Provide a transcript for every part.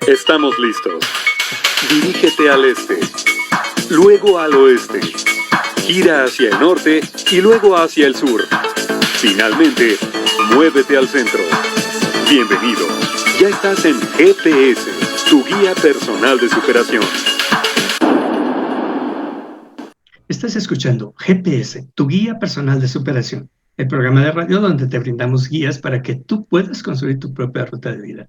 Estamos listos. Dirígete al este, luego al oeste, gira hacia el norte y luego hacia el sur. Finalmente, muévete al centro. Bienvenido. Ya estás en GPS, tu guía personal de superación. Estás escuchando GPS, tu guía personal de superación, el programa de radio donde te brindamos guías para que tú puedas construir tu propia ruta de vida.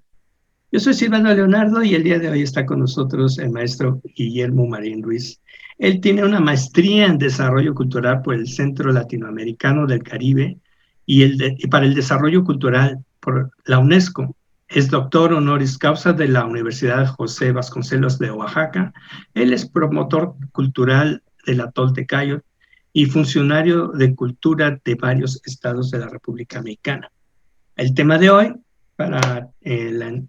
Yo soy Silvano Leonardo y el día de hoy está con nosotros el maestro Guillermo Marín Ruiz. Él tiene una maestría en desarrollo cultural por el Centro Latinoamericano del Caribe y para el desarrollo cultural por la UNESCO. Es doctor honoris causa de la Universidad José Vasconcelos de Oaxaca. Él es promotor cultural del Atol de Cayo y funcionario de cultura de varios estados de la República Mexicana. El tema de hoy, para el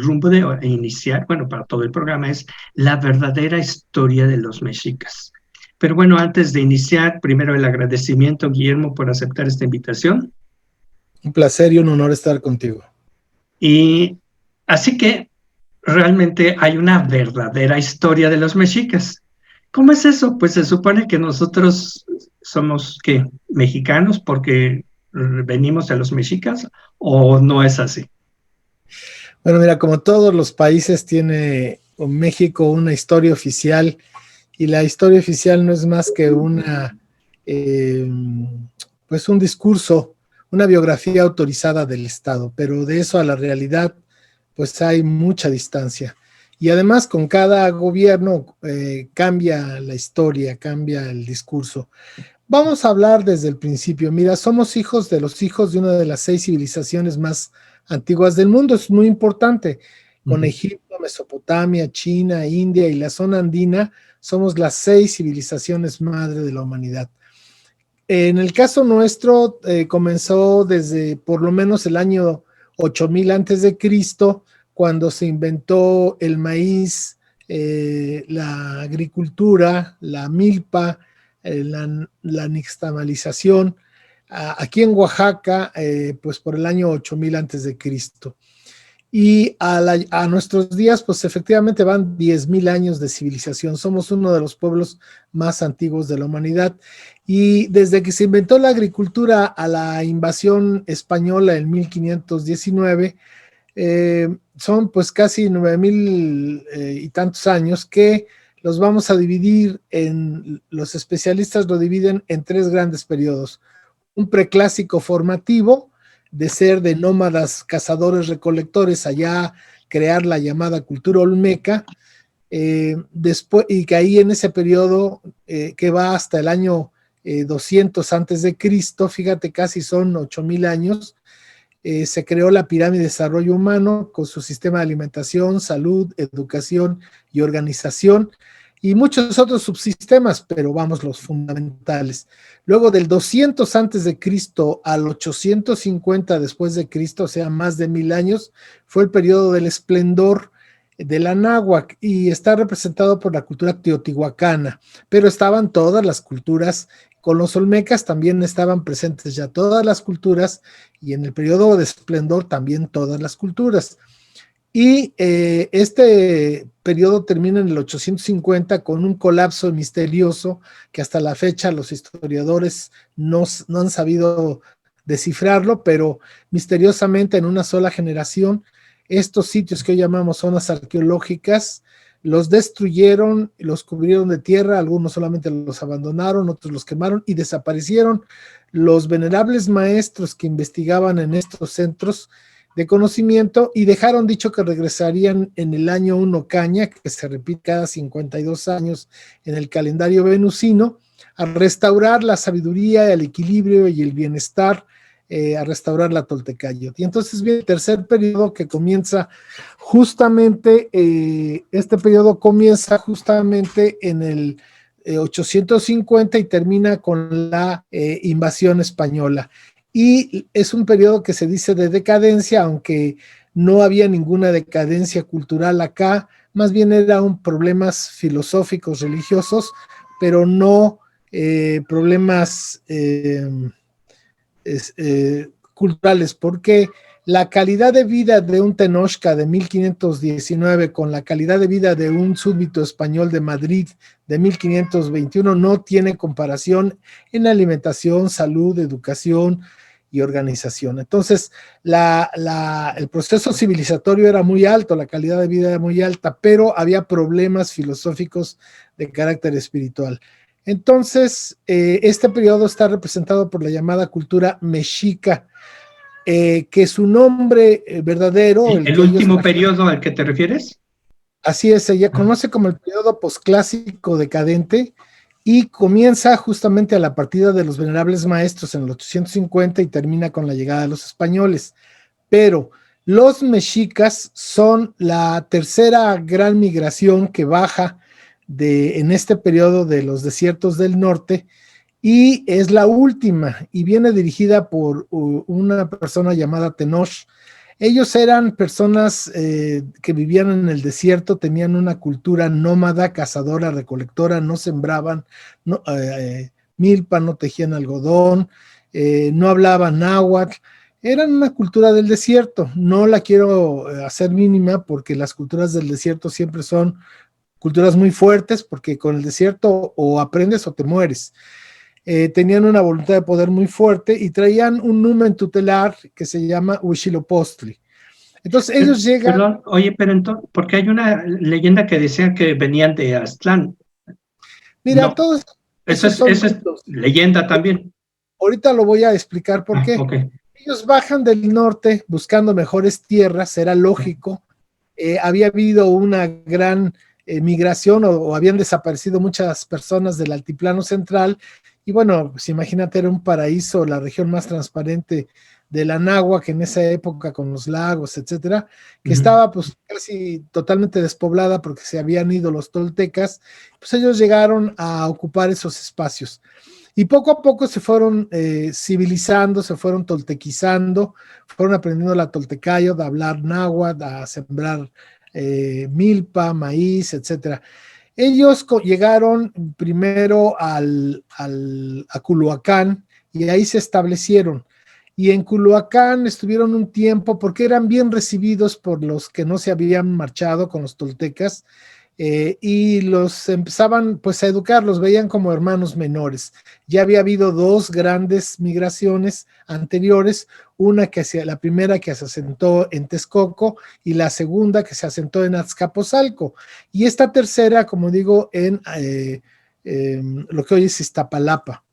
rumbo de iniciar, bueno, para todo el programa, es la verdadera historia de los mexicas. Pero bueno, antes de iniciar, primero el agradecimiento, Guillermo, por aceptar esta invitación. Un placer y un honor estar contigo. Y así que realmente hay una verdadera historia de los mexicas. ¿Cómo es eso? Pues se supone que nosotros somos, ¿qué? Mexicanos porque venimos de los mexicas, ¿o no es así? Bueno, mira, como todos los países tiene México una historia oficial, y la historia oficial no es más que pues un discurso, una biografía autorizada del Estado, pero de eso a la realidad pues hay mucha distancia. Y además con cada gobierno cambia la historia, cambia el discurso. Vamos a hablar desde el principio. Mira, somos hijos de una de las 6 civilizaciones más antiguas del mundo. Es muy importante. Con Egipto, Mesopotamia, China, India y la zona andina, somos las 6 civilizaciones madre de la humanidad. En el caso nuestro, comenzó desde por lo menos el año 8000 antes de Cristo, cuando se inventó el maíz, la agricultura, la milpa, la nixtamalización, aquí en Oaxaca, pues por el año 8000 antes de Cristo. Y a nuestros días, pues efectivamente van 10,000 años de civilización. Somos uno de los pueblos más antiguos de la humanidad. Y desde que se inventó la agricultura a la invasión española en 1519, son pues casi 9,000 y tantos años, que los vamos a dividir los especialistas lo dividen en 3 grandes periodos. Un preclásico formativo, de ser de nómadas, cazadores, recolectores, allá crear la llamada cultura olmeca, después, y que ahí en ese periodo que va hasta el año 200 antes de Cristo, fíjate, casi son 8,000 años, se creó la pirámide de desarrollo humano con su sistema de alimentación, salud, educación y organización, y muchos otros subsistemas, pero vamos, los fundamentales. Luego del 200 antes de Cristo al 850 después de Cristo, o sea, más de 1000 años, fue el periodo del esplendor de la náhuatl, y está representado por la cultura teotihuacana, pero estaban todas las culturas. Con los olmecas también estaban presentes ya todas las culturas, y en el periodo de esplendor también todas las culturas. Y este periodo termina en el 850 con un colapso misterioso que hasta la fecha los historiadores no han sabido descifrarlo, pero misteriosamente en una sola generación, estos sitios que hoy llamamos zonas arqueológicas los destruyeron, los cubrieron de tierra, algunos solamente los abandonaron, otros los quemaron y desaparecieron. Los venerables maestros que investigaban en estos centros de conocimiento, y dejaron dicho que regresarían en el año 1 Caña, que se repite cada 52 años en el calendario venusino, a restaurar la sabiduría, el equilibrio y el bienestar, a restaurar la Toltecayotl. Y entonces viene el tercer periodo que comienza justamente, este periodo comienza justamente en el 850 y termina con la invasión española. Y es un periodo que se dice de decadencia, aunque no había ninguna decadencia cultural acá, más bien eran problemas filosóficos, religiosos, pero no problemas culturales, porque la calidad de vida de un Tenochca de 1519 con la calidad de vida de un súbdito español de Madrid de 1521 no tiene comparación en alimentación, salud, educación y organización. Entonces, el proceso civilizatorio era muy alto, la calidad de vida era muy alta, pero había problemas filosóficos de carácter espiritual. Entonces, este periodo está representado por la llamada cultura mexica, que su nombre verdadero... ¿El último periodo al que te refieres? Así es, se conoce como el periodo posclásico decadente y comienza justamente a la partida de los venerables maestros en el 850 y termina con la llegada de los españoles. Pero los mexicas son la tercera gran migración que baja en este periodo de los desiertos del norte, y es la última, y viene dirigida por una persona llamada Tenoch. Ellos eran personas que vivían en el desierto, tenían una cultura nómada, cazadora, recolectora, no sembraban milpa, no tejían algodón, no hablaban náhuatl, eran una cultura del desierto. No la quiero hacer mínima porque las culturas del desierto siempre son culturas muy fuertes, porque con el desierto o aprendes o te mueres. Tenían una voluntad de poder muy fuerte y traían un numen tutelar que se llama Huitzilopochtli. Entonces ellos llegan... Perdón, oye, pero entonces, porque hay una leyenda que decía que venían de Aztlán. Mira, No, todos eso es leyenda también. Ahorita lo voy a explicar por qué. Okay. Ellos bajan del norte buscando mejores tierras, era lógico. Había habido una gran migración o habían desaparecido muchas personas del altiplano central. Y bueno, pues imagínate, era un paraíso, la región más transparente de la Anáhuac, que en esa época con los lagos, etcétera, que estaba pues casi totalmente despoblada porque se habían ido los toltecas. Pues ellos llegaron a ocupar esos espacios. Y poco a poco se fueron civilizando, se fueron toltequizando, fueron aprendiendo la toltecayo, de hablar náhuatl, a sembrar milpa, maíz, etcétera. Ellos llegaron primero a Culhuacán y ahí se establecieron. Y en Culhuacán estuvieron un tiempo porque eran bien recibidos por los que no se habían marchado con los toltecas, y los empezaban pues a educar, los veían como hermanos menores. Ya había habido dos grandes migraciones anteriores, la primera que se asentó en Texcoco y la segunda que se asentó en Azcapotzalco, y esta tercera, como digo, en lo que hoy es Iztapalapa.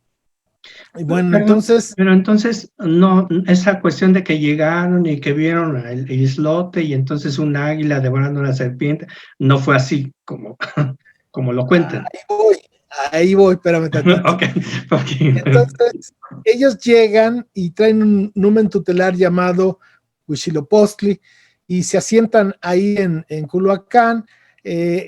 Y bueno, pero entonces no, esa cuestión de que llegaron y que vieron el islote y entonces un águila devorando una serpiente, no fue así como lo cuentan. Ahí voy, espérame tantito. Okay. Entonces, ellos llegan y traen un numen tutelar llamado Huitzilopochtli y se asientan ahí en Culhuacán.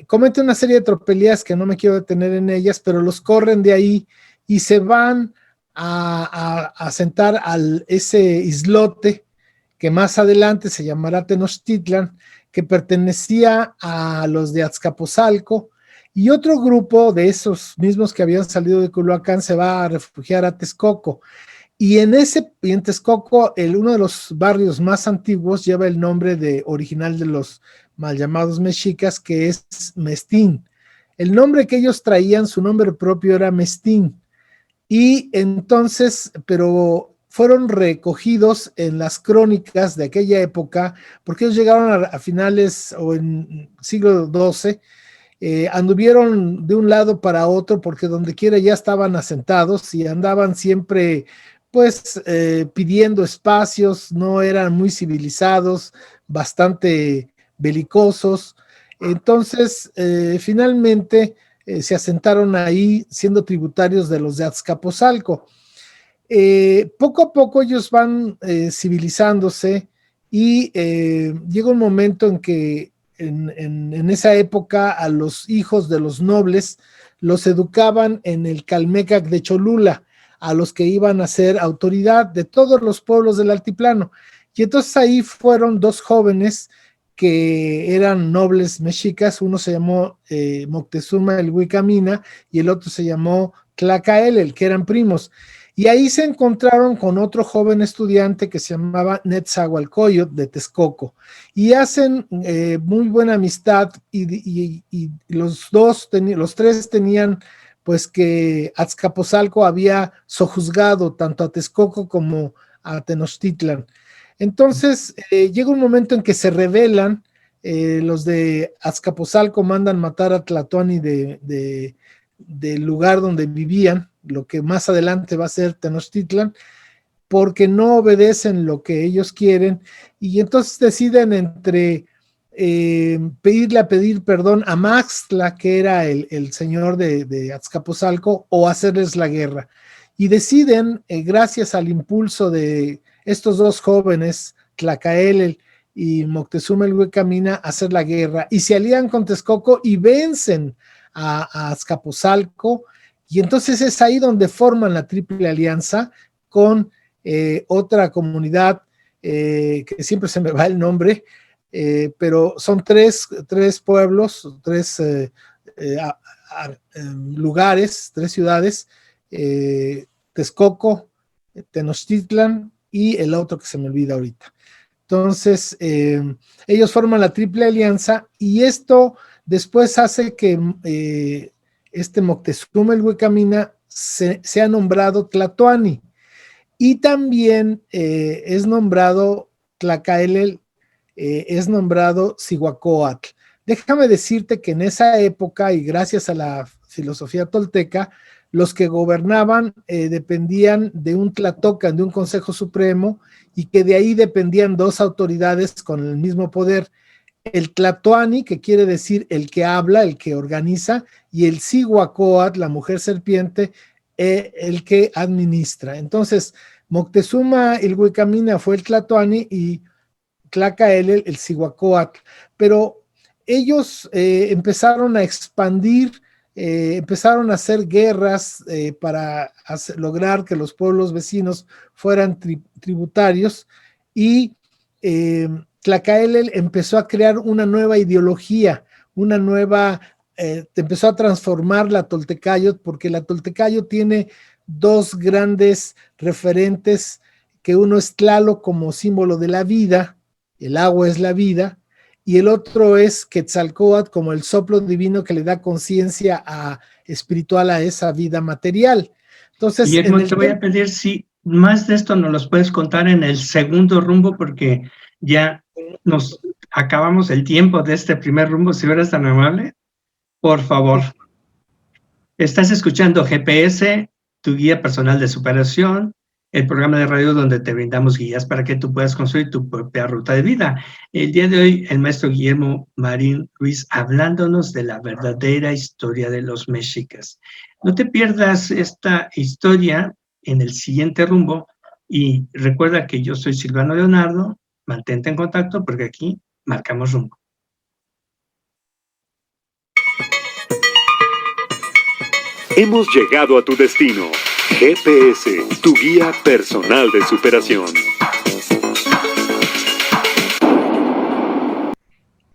Cometen una serie de tropelías que no me quiero detener en ellas, pero los corren de ahí y se van a asentar ese islote que más adelante se llamará Tenochtitlan, que pertenecía a los de Azcapotzalco, y otro grupo de esos mismos que habían salido de Culhuacán se va a refugiar a Texcoco. Y en Texcoco, uno de los barrios más antiguos lleva el nombre original de los mal llamados mexicas, que es Mestín. El nombre que ellos traían, su nombre propio era Mestín. Y entonces, pero fueron recogidos en las crónicas de aquella época, porque ellos llegaron a finales o en siglo XII, anduvieron de un lado para otro, porque donde quiera ya estaban asentados y andaban siempre, pues, pidiendo espacios, no eran muy civilizados, bastante belicosos. Entonces, finalmente, se asentaron ahí siendo tributarios de los de Azcapotzalco. Poco a poco ellos van civilizándose y llega un momento en que en esa época a los hijos de los nobles los educaban en el Calmecac de Cholula, a los que iban a ser autoridad de todos los pueblos del altiplano. Y entonces ahí fueron dos jóvenes que eran nobles mexicas, uno se llamó Moctezuma el Huicamina y el otro se llamó Tlacael, el que eran primos. Y ahí se encontraron con otro joven estudiante que se llamaba Netzahualcoyotl de Texcoco, y hacen muy buena amistad, y los tres tenían pues que Azcapotzalco había sojuzgado tanto a Texcoco como a Tenochtitlan. Entonces llega un momento en que se rebelan, los de Azcapotzalco mandan matar a Tlatoani del lugar donde vivían, lo que más adelante va a ser Tenochtitlan, porque no obedecen lo que ellos quieren, y entonces deciden entre pedir perdón a Maxtla, que era el señor de Azcapotzalco, o hacerles la guerra. Y deciden, gracias al impulso de estos dos jóvenes, Tlacaelel y Moctezuma el Huecamina, hacer la guerra, y se alían con Texcoco y vencen a Azcapotzalco, y entonces es ahí donde forman la Triple Alianza con otra comunidad que siempre se me va el nombre, pero son tres pueblos, tres lugares, tres ciudades, Texcoco, Tenochtitlan y el otro que se me olvida ahorita. Entonces, ellos forman la Triple Alianza, y esto después hace que este Moctezuma el Huecamina sea nombrado Tlatoani, y también es nombrado Tlacaelel, es nombrado Cihuacóatl. Déjame decirte que en esa época, y gracias a la filosofía tolteca, los que gobernaban dependían de un tlatocan, de un consejo supremo, y que de ahí dependían dos autoridades con el mismo poder: el Tlatoani, que quiere decir el que habla, el que organiza, y el Cihuacóatl, la mujer serpiente, el que administra. Entonces, Moctezuma el Huecamina fue el Tlatoani y Tlacaelel el Cihuacóatl, pero ellos empezaron a expandir, empezaron a hacer guerras para lograr que los pueblos vecinos fueran tributarios, y Tlacaelel empezó a crear una nueva ideología, una nueva, empezó a transformar la Toltecayot, porque la Toltecayot tiene dos grandes referentes, que uno es Tlaloc como símbolo de la vida, el agua es la vida, y el otro es Quetzalcóatl como el soplo divino que le da conciencia espiritual a esa vida material. Entonces, Guillermo, te voy a pedir si más de esto nos los puedes contar en el segundo rumbo, porque ya nos acabamos el tiempo de este primer rumbo, si eres tan amable. Por favor. Estás escuchando GPS, tu guía personal de superación, el programa de radio donde te brindamos guías para que tú puedas construir tu propia ruta de vida. El día de hoy, el maestro Guillermo Marín Ruiz hablándonos de la verdadera historia de los mexicas. No te pierdas esta historia en el siguiente rumbo, y recuerda que yo soy Silvano Leonardo. Mantente en contacto porque aquí marcamos rumbo. Hemos llegado a tu destino. GPS, tu guía personal de superación.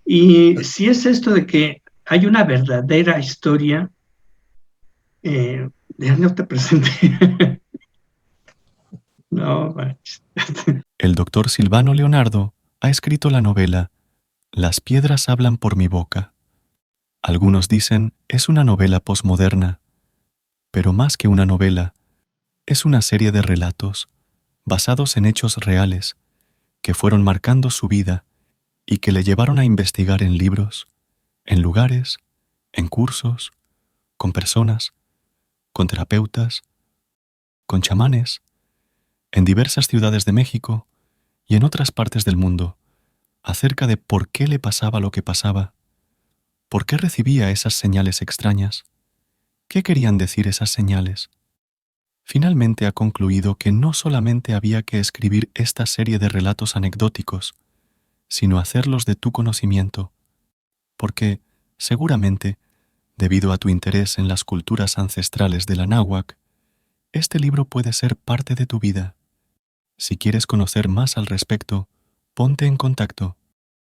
Y si es esto de que hay una verdadera historia, ya no te presenté. No, manches. El doctor Silvano Leonardo ha escrito la novela Las piedras hablan por mi boca. Algunos dicen es una novela posmoderna, pero más que una novela, es una serie de relatos basados en hechos reales que fueron marcando su vida y que le llevaron a investigar en libros, en lugares, en cursos, con personas, con terapeutas, con chamanes, en diversas ciudades de México y en otras partes del mundo, acerca de por qué le pasaba lo que pasaba, por qué recibía esas señales extrañas, qué querían decir esas señales. Finalmente ha concluido que no solamente había que escribir esta serie de relatos anecdóticos, sino hacerlos de tu conocimiento, porque, seguramente, debido a tu interés en las culturas ancestrales de la náhuatl, este libro puede ser parte de tu vida. Si quieres conocer más al respecto, ponte en contacto.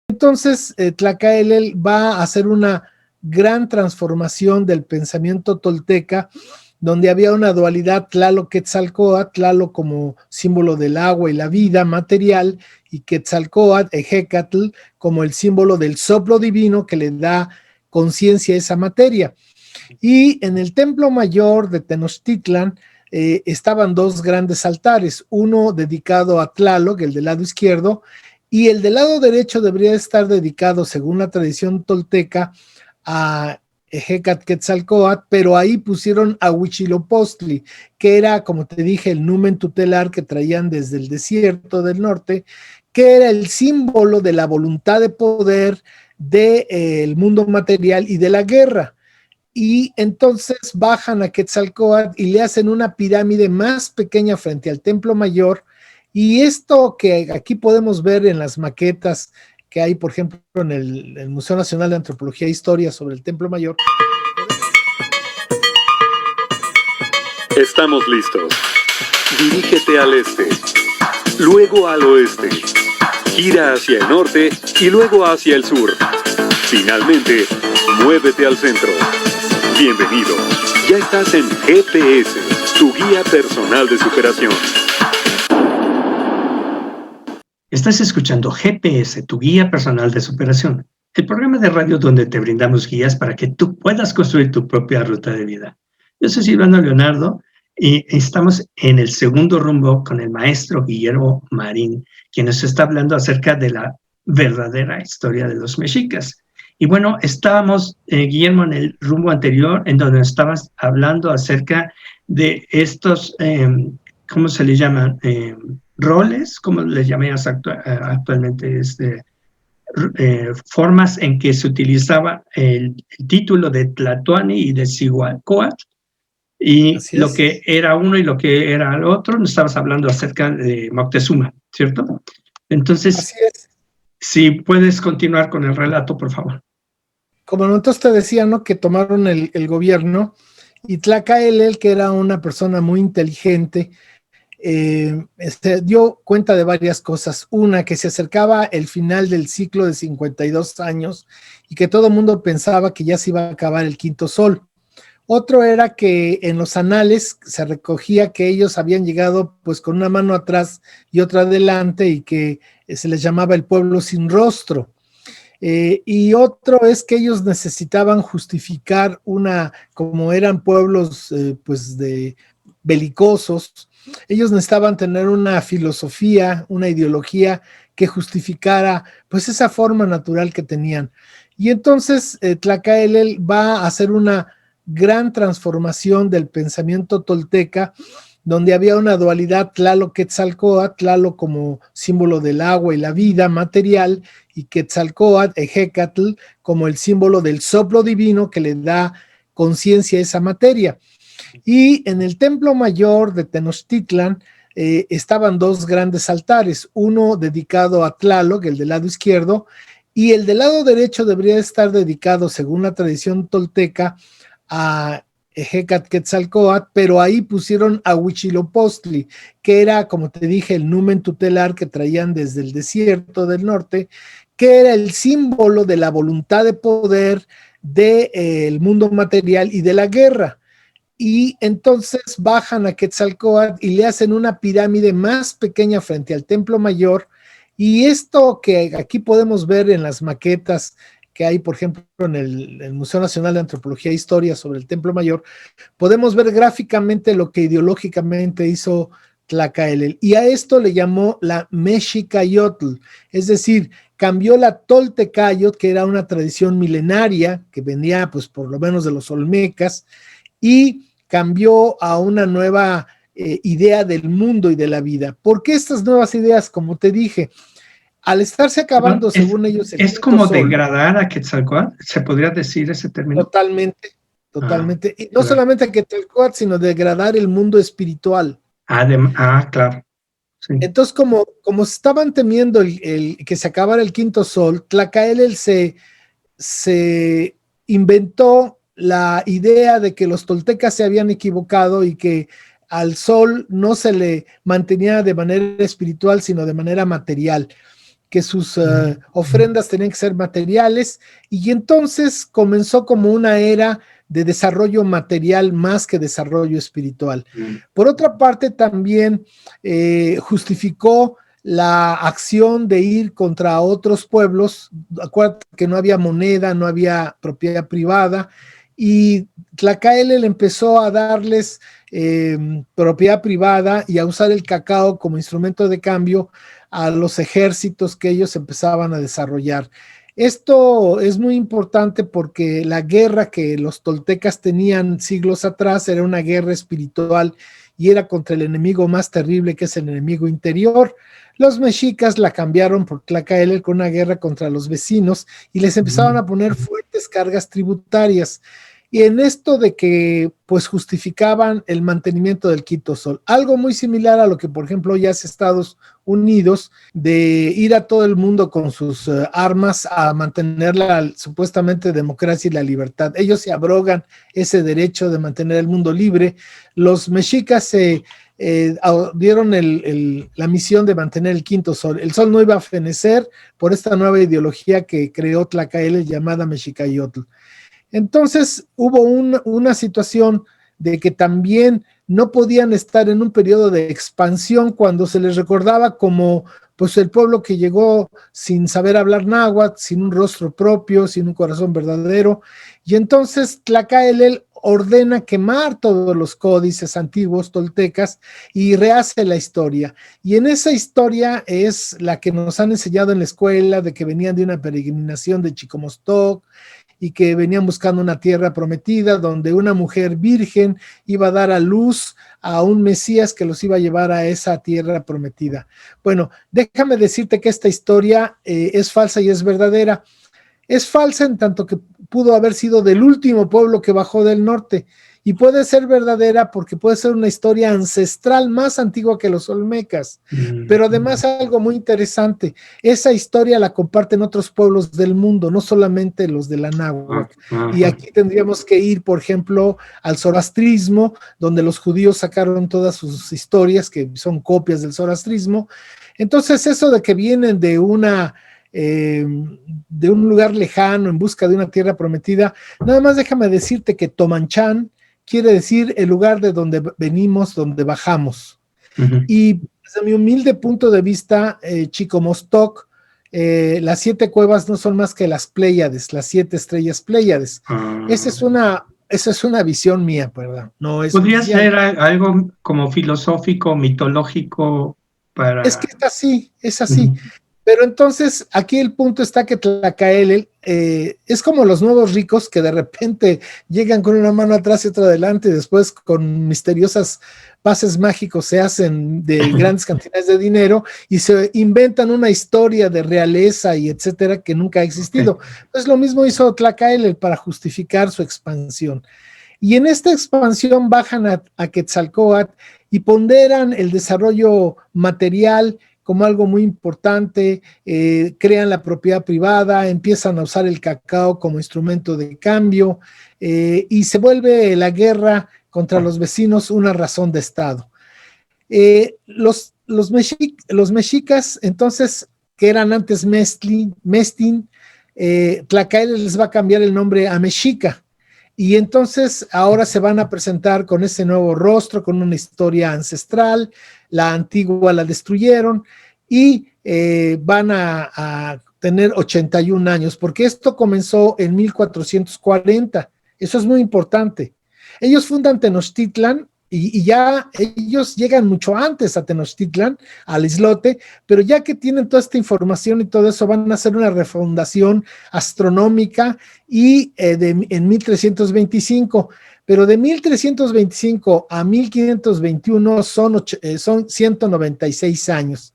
Entonces, Tlacaelel va a hacer una gran transformación del pensamiento tolteca, donde había una dualidad Tlaloc-Quetzalcóatl, Tlaloc como símbolo del agua y la vida material, y Quetzalcóatl, Ejecatl, como el símbolo del soplo divino que le da conciencia a esa materia. Y en el templo mayor de Tenochtitlan estaban dos grandes altares, uno dedicado a Tlaloc, el del lado izquierdo, y el del lado derecho debería estar dedicado, según la tradición tolteca, a Ejecatl-Quetzalcóatl, pero ahí pusieron a Huitzilopochtli, que era, como te dije, el numen tutelar que traían desde el desierto del norte, que era el símbolo de la voluntad de poder del mundo material y de la guerra. Y entonces bajan a Quetzalcóatl y le hacen una pirámide más pequeña frente al templo mayor, y esto que aquí podemos ver en las maquetas que hay, por ejemplo, en el Museo Nacional de Antropología e Historia sobre el Templo Mayor. Estamos listos. Dirígete al este, luego al oeste, gira hacia el norte y luego hacia el sur. Finalmente, muévete al centro. Bienvenido. Ya estás en GPS, tu guía personal de superación. Estás escuchando GPS, tu guía personal de superación, el programa de radio donde te brindamos guías para que tú puedas construir tu propia ruta de vida. Yo soy Silvano Leonardo y estamos en el segundo rumbo con el maestro Guillermo Marín, quien nos está hablando acerca de la verdadera historia de los mexicas. Y bueno, estábamos, Guillermo, en el rumbo anterior, en donde estabas hablando acerca de estos, ¿cómo se le llaman? Roles, como les llamamos actualmente, formas en que se utilizaba el título de Tlatoani y de Cihuacóatl, y lo que era uno y lo que era el otro. Nos estabas hablando acerca de Moctezuma, ¿cierto? Entonces, si puedes continuar con el relato, por favor. Como entonces te decía, ¿no?, que tomaron el gobierno, y Tlacaelel, que era una persona muy inteligente, dio cuenta de varias cosas. Una, que se acercaba el final del ciclo de 52 años y que todo el mundo pensaba que ya se iba a acabar el quinto sol. Otro era que en los anales se recogía que ellos habían llegado pues con una mano atrás y otra adelante, y que se les llamaba el pueblo sin rostro. Y otro es que ellos necesitaban justificar como eran pueblos pues de belicosos, ellos necesitaban tener una filosofía, una ideología que justificara pues esa forma natural que tenían. Y entonces Tlacaelel va a hacer una gran transformación del pensamiento tolteca, donde había una dualidad Tlaloc-Quetzalcóatl, Tlaloc como símbolo del agua y la vida material, y Quetzalcóatl, Ejecatl, como el símbolo del soplo divino que le da conciencia a esa materia. Y en el templo mayor de Tenochtitlan estaban dos grandes altares, uno dedicado a Tlaloc, el del lado izquierdo, y el del lado derecho debería estar dedicado, según la tradición tolteca, a Ejecatl-Quetzalcóatl, pero ahí pusieron a Huitzilopochtli, que era, como te dije, el numen tutelar que traían desde el desierto del norte, que era el símbolo de la voluntad de poder del mundo material y de la guerra. Y entonces bajan a Quetzalcóatl y le hacen una pirámide más pequeña frente al templo mayor, y esto que aquí podemos ver en las maquetas que hay, por ejemplo, en el Museo Nacional de Antropología e Historia sobre el Templo Mayor, podemos ver gráficamente lo que ideológicamente hizo Tlacaelel, y a esto le llamó la Mexicayotl, es decir, cambió la Toltecayotl, que era una tradición milenaria que venía pues por lo menos de los olmecas, y cambió a una nueva idea del mundo y de la vida. ¿Por qué estas nuevas ideas? Como te dije, al estarse acabando, no, según ellos... Es como sol, degradar a Quetzalcóatl, ¿se podría decir ese término? Totalmente. Y no solamente a Quetzalcóatl, sino degradar el mundo espiritual. Claro. Sí. Entonces, como estaban temiendo que se acabara el quinto sol, Tlacaelel se inventó la idea de que los toltecas se habían equivocado y que al sol no se le mantenía de manera espiritual, sino de manera material, que sus ofrendas tenían que ser materiales, y entonces comenzó como una era de desarrollo material más que desarrollo espiritual. Por otra parte, también justificó la acción de ir contra otros pueblos. Acuérdate que no había moneda, no había propiedad privada, y Tlacaelel empezó a darles propiedad privada y a usar el cacao como instrumento de cambio a los ejércitos que ellos empezaban a desarrollar. Esto es muy importante porque la guerra que los toltecas tenían siglos atrás era una guerra espiritual y era contra el enemigo más terrible, que es el enemigo interior. Los mexicas la cambiaron por Tlacaelel con una guerra contra los vecinos y les empezaron a poner fuertes cargas tributarias. Y en esto de que pues justificaban el mantenimiento del Quito Sol, algo muy similar a lo que por ejemplo ya hace Estados Unidos, de ir a todo el mundo con sus armas a mantener la supuestamente democracia y la libertad. Ellos se abrogan ese derecho de mantener el mundo libre. Los mexicas se dieron la misión de mantener el quinto sol. El sol no iba a fenecer por esta nueva ideología que creó Tlacaelel llamada Mexicayotl. Entonces hubo una situación de que también no podían estar en un periodo de expansión cuando se les recordaba como pues el pueblo que llegó sin saber hablar náhuatl, sin un rostro propio, sin un corazón verdadero, y entonces Tlacaelel ordena quemar todos los códices antiguos toltecas y rehace la historia. Y en esa historia es la que nos han enseñado en la escuela, de que venían de una peregrinación de Chicomostoc y que venían buscando una tierra prometida donde una mujer virgen iba a dar a luz a un Mesías que los iba a llevar a esa tierra prometida. Bueno, déjame decirte que esta historia es falsa y es verdadera. Es falsa en tanto que pudo haber sido del último pueblo que bajó del norte, y puede ser verdadera porque puede ser una historia ancestral más antigua que los olmecas. Pero además algo muy interesante, esa historia la comparten otros pueblos del mundo, no solamente los de la náhuatl. Y aquí tendríamos que ir, por ejemplo, al zoroastrismo, donde los judíos sacaron todas sus historias, que son copias del zoroastrismo. Entonces eso de que vienen de un lugar lejano en busca de una tierra prometida, nada más déjame decirte que Tomanchán quiere decir el lugar de donde venimos, donde bajamos. Y desde mi humilde punto de vista, Chicomostoc, las 7 cuevas no son más que las Pléyades, las 7 estrellas Pléyades. Esa es una visión mía, ¿verdad? No es ¿Podría oficial. ser algo como filosófico, mitológico para...? Es que es así. Pero entonces aquí el punto está que Tlacaelel es como los nuevos ricos que de repente llegan con una mano atrás y otra adelante, y después con misteriosas pases mágicos se hacen de grandes cantidades de dinero y se inventan una historia de realeza y etcétera que nunca ha existido. Pues lo mismo hizo Tlacaelel para justificar su expansión. Y en esta expansión bajan a Quetzalcóatl y ponderan el desarrollo material como algo muy importante, crean la propiedad privada, empiezan a usar el cacao como instrumento de cambio, y se vuelve la guerra contra los vecinos una razón de Estado. Los mexicas, entonces, que eran antes Mestin, Tlacaelel les va a cambiar el nombre a Mexica, y entonces ahora se van a presentar con ese nuevo rostro, con una historia ancestral. La antigua la destruyeron y van a tener 81 años, porque esto comenzó en 1440. Eso es muy importante. Ellos fundan Tenochtitlan y ya ellos llegan mucho antes a Tenochtitlan, al islote, pero ya que tienen toda esta información y todo eso, van a hacer una refundación astronómica y en 1325. Pero de 1325 a 1521 son 196 años.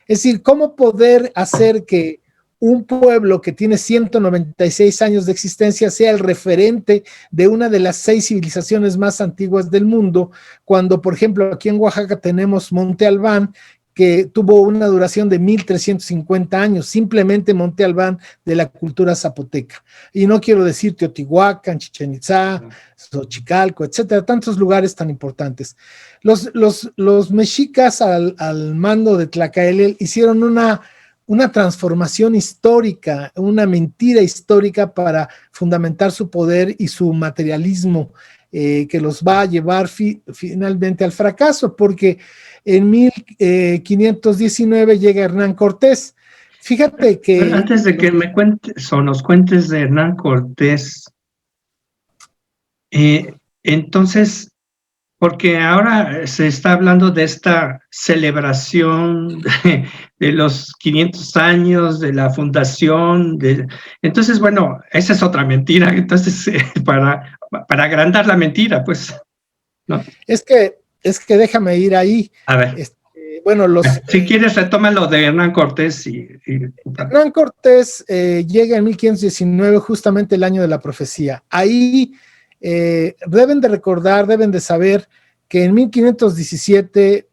Es decir, ¿cómo poder hacer que un pueblo que tiene 196 años de existencia sea el referente de una de las 6 civilizaciones más antiguas del mundo, cuando, por ejemplo, aquí en Oaxaca tenemos Monte Albán, que tuvo una duración de 1350 años, simplemente Monte Albán de la cultura zapoteca? Y no quiero decir Teotihuacán, Chichén Itzá, Xochicalco, etcétera, tantos lugares tan importantes. Los mexicas al mando de Tlacaelel hicieron una transformación histórica, una mentira histórica para fundamentar su poder y su materialismo, que los va a llevar finalmente al fracaso, porque en 1519 llega Hernán Cortés. Fíjate que... Bueno, antes de que me cuentes o nos cuentes de Hernán Cortés, entonces, porque ahora se está hablando de esta celebración de los 500 años de la fundación, entonces, bueno, esa es otra mentira, entonces, para agrandar la mentira, pues, ¿no? Es que déjame ir ahí. A ver. Bueno, si quieres, retoma lo de Hernán Cortés. Hernán Cortés llega en 1519, justamente el año de la profecía. Ahí deben de recordar, deben de saber que en 1517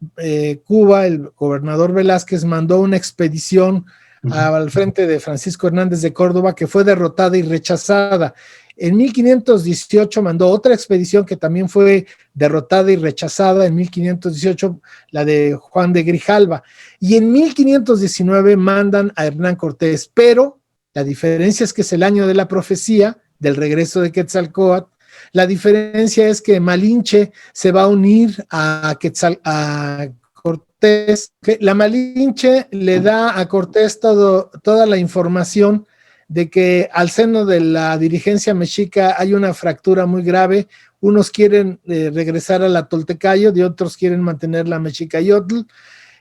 Cuba, el gobernador Velázquez mandó una expedición al frente de Francisco Hernández de Córdoba, que fue derrotada y rechazada. En 1518 mandó otra expedición que también fue derrotada y rechazada, en 1518 la de Juan de Grijalva, y en 1519 mandan a Hernán Cortés, pero la diferencia es que es el año de la profecía, del regreso de Quetzalcóatl. La diferencia es que Malinche se va a unir a Cortés. La Malinche le da a Cortés toda la información de que al seno de la dirigencia mexica hay una fractura muy grave. Unos quieren regresar a la Toltecayo, de otros quieren mantener la Mexicayotl,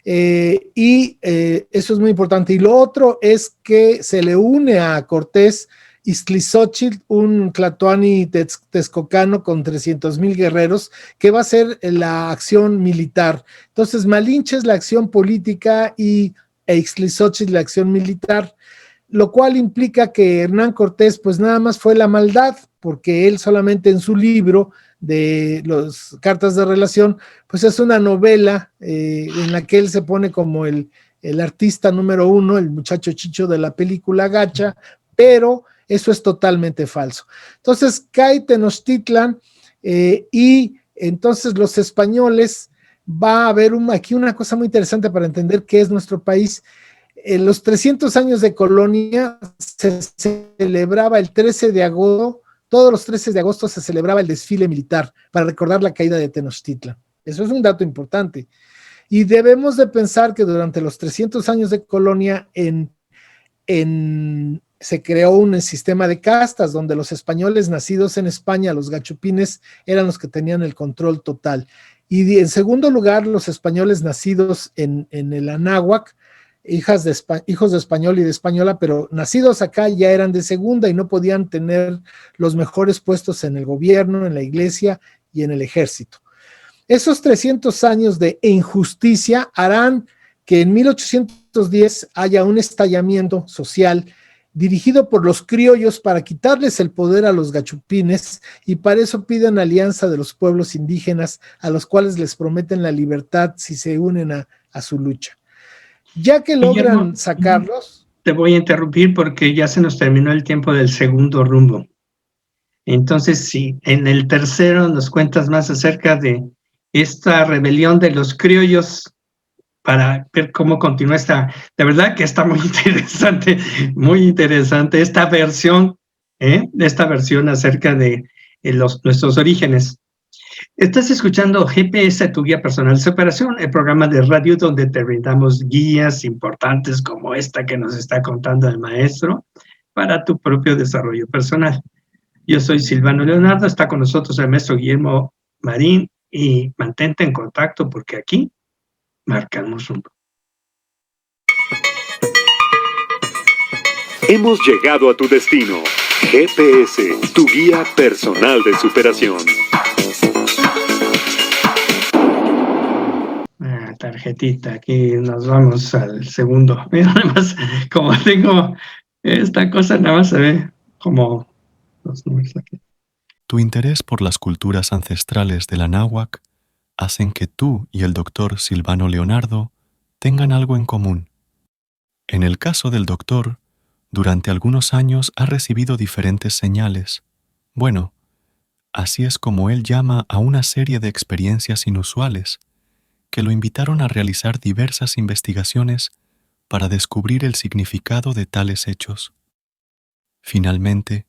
y eso es muy importante. Y lo otro es que se le une a Cortés Ixtlilxóchitl, un tlatoani texcocano con 300,000 guerreros, que va a ser la acción militar. Entonces, Malinche es la acción política y Ixtlilxóchitl la acción militar, lo cual implica que Hernán Cortés pues nada más fue la maldad, porque él solamente en su libro de las cartas de relación, pues es una novela en la que él se pone como el artista número 1, el muchacho chicho de la película Gacha, pero eso es totalmente falso. Entonces cae Tenochtitlan y entonces los españoles, va a haber aquí una cosa muy interesante para entender qué es nuestro país. En los 300 años de colonia se celebraba el 13 de agosto, todos los 13 de agosto se celebraba el desfile militar para recordar la caída de Tenochtitlan. Eso es un dato importante. Y debemos de pensar que durante los 300 años de colonia se creó un sistema de castas donde los españoles nacidos en España, los gachupines, eran los que tenían el control total. Y en segundo lugar, los españoles nacidos en el Anáhuac, hijos de español y de española, pero nacidos acá ya eran de segunda y no podían tener los mejores puestos en el gobierno, en la iglesia y en el ejército. Esos 300 años de injusticia harán que en 1810 haya un estallamiento social dirigido por los criollos para quitarles el poder a los gachupines, y para eso piden alianza de los pueblos indígenas, a los cuales les prometen la libertad si se unen a su lucha. Ya que logran sacarlos... Te voy a interrumpir porque ya se nos terminó el tiempo del segundo rumbo. Entonces, si en el tercero nos cuentas más acerca de esta rebelión de los criollos para ver cómo continúa de verdad que está muy interesante esta versión, acerca de nuestros orígenes. Estás escuchando GPS, tu guía personal de superación, el programa de radio donde te brindamos guías importantes como esta que nos está contando el maestro para tu propio desarrollo personal. Yo soy Silvano Leonardo, está con nosotros el maestro Guillermo Marín, y mantente en contacto porque aquí marcamos rumbo. Hemos llegado a tu destino. GPS, tu guía personal de superación. Tarjetita, aquí nos vamos al segundo. Mira, nada más, como tengo esta cosa, nada más se ve como los números aquí. Tu interés por las culturas ancestrales de la náhuatl hacen que tú y el doctor Silvano Leonardo tengan algo en común. En el caso del doctor, durante algunos años ha recibido diferentes señales. Bueno, así es como él llama a una serie de experiencias inusuales que lo invitaron a realizar diversas investigaciones para descubrir el significado de tales hechos. Finalmente,